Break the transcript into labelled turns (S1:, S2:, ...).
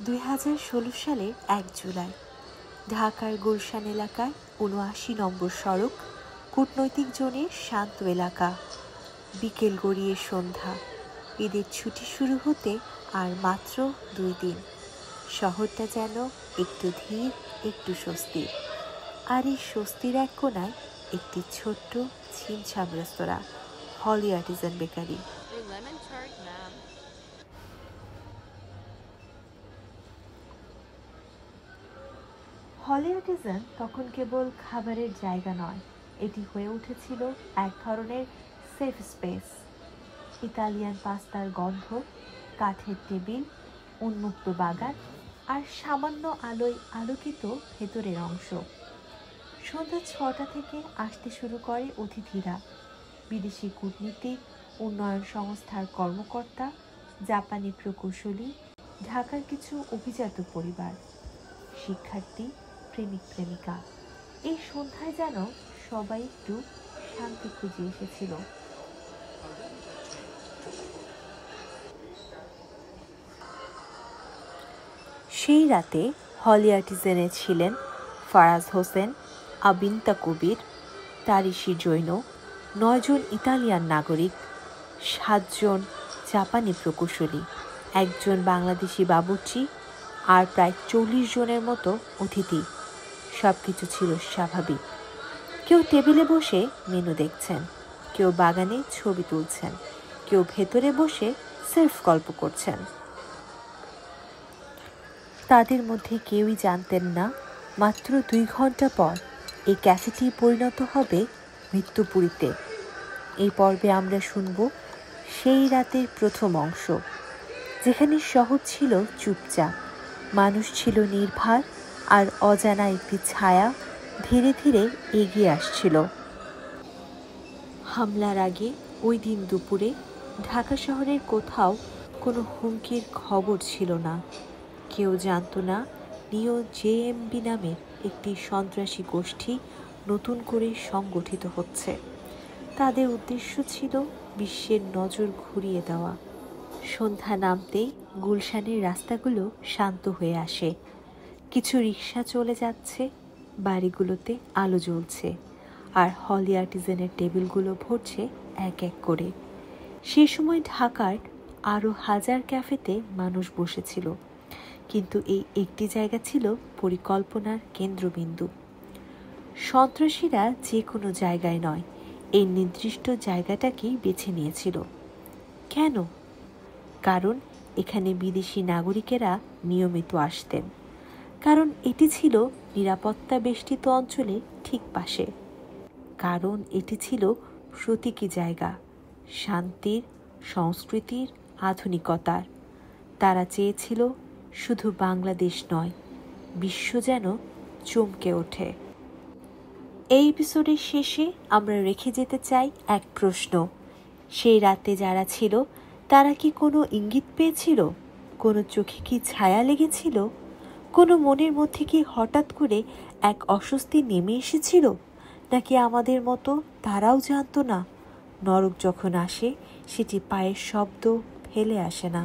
S1: 2016 সালের 1 জুলাই ঢাকার গুলশান এলাকায় ৭৯ নম্বর সড়ক কূটনৈতিক জোনের শান্ত এলাকা। বিকেল গড়িয়ে সন্ধ্যা। ঈদের ছুটি শুরু হতে আর মাত্র 2 দিন। শহরটা যেন একটু ধীর, একটু স্বস্তির। আর এই স্বস্তির এক কোনায় একটি ছোট্ট ছিমছাম রেস্তোরাঁ, Holey Artisan Bakery. Holey Artisan তখন কেবল খাবারের জায়গা নয়, এটি হয়ে উঠেছিল এক ধরনের সেফ স্পেস। ইতালিয়ান পাস্তার গন্ধ, কাঠের টেবিল, উন্মুক্ত বাগান আর সামান্য আলোয় আলোকিত ভেতরের অংশ। সন্ধ্যা 6টা থেকে আসতে শুরু করে অতিথিরা। বিদেশি কূটনীতিক, উন্নয়ন সংস্থার কর্মকর্তা, জাপানি প্রকৌশলী, ঢাকার কিছু অভিজাত পরিবার, শিক্ষার্থী, প্রেমিক প্রেমিকা। এই সন্ধ্যায় যেন সবাই একটু শান্তি খুঁজে এসেছিল। সেই রাতে হলি আর্টিজানে ছিলেন ফারাজ হোসেন, আবিন্তা কবির, তারিশি জৈন, 9 জন ইতালিয়ান নাগরিক, 7 জন জাপানি প্রকৌশলী, 1 জন বাংলাদেশি বাবুর্চি আর প্রায় 40 জনের মতো অতিথি। সব কিছু ছিল স্বাভাবিক। কেউ টেবিলে বসে মেনু দেখছেন, কেউ বাগানে ছবি তুলছেন, কেউ ভেতরে বসে সেলফ গল্প করছেন। তাদের মধ্যে কেউই জানতেন না মাত্র 2 ঘন্টা পর এই ক্যাফেটি পরিণত হবে মৃত্যুপুরীতে। এই পর্বে আমরা শুনব সেই রাতের প্রথম অংশ, যেখানে শহর ছিল চুপচাপ, মানুষ ছিল নির্ভার, আর অজানা একটি ছায়া ধীরে ধীরে এগিয়ে আসছিল। হামলার আগে ওই দিন দুপুরে ঢাকা শহরের কোথাও কোনো হুমকির খবর ছিল না। কেউ জানত না নিও জেএমবি নামের একটি সন্ত্রাসী গোষ্ঠী নতুন করে সংগঠিত হচ্ছে। তাদের উদ্দেশ্য ছিল বিশ্বের নজর ঘুরিয়ে দেওয়া। সন্ধ্যা নামতেই গুলশানের রাস্তাগুলো শান্ত হয়ে আসে। কিছু রিক্সা চলে যাচ্ছে, বাড়িগুলোতে আলো জ্বলছে, আর হলি আর্টিজানের টেবিলগুলো ভরছে এক এক করে। সে সময় ঢাকার আরও হাজার ক্যাফেতে মানুষ বসেছিল, কিন্তু এই একটি জায়গা ছিল পরিকল্পনার কেন্দ্রবিন্দু। সন্ত্রাসীরা যে কোনো জায়গায় নয়, এই নির্দিষ্ট জায়গাটাকেই বেছে নিয়েছিল। কেন? কারণ এখানে বিদেশি নাগরিকেরা নিয়মিত আসতেন। কারণ এটি ছিল নিরাপত্তা বেষ্টিত অঞ্চলে ঠিক পাশে। কারণ এটি ছিল প্রতীকী জায়গা, শান্তির, সংস্কৃতির, আধুনিকতার। তারা চেয়েছিল শুধু বাংলাদেশ নয়, বিশ্ব যেন চমকে ওঠে। এই এপিসোডের শেষে আমরা রেখে যেতে চাই এক প্রশ্ন। সেই রাতে যারা ছিল তারা কি কোনো ইঙ্গিত পেয়েছিল? কোনো চোখে কি ছায়া লেগেছিল? কোনো মনের মধ্যে কি হঠাৎ করে এক অস্বস্তি নেমে এসেছিল? নাকি আমাদের মতো তারাও জানতো না, নরক যখন আসে সেটি পায়ের শব্দ ফেলে আসে না।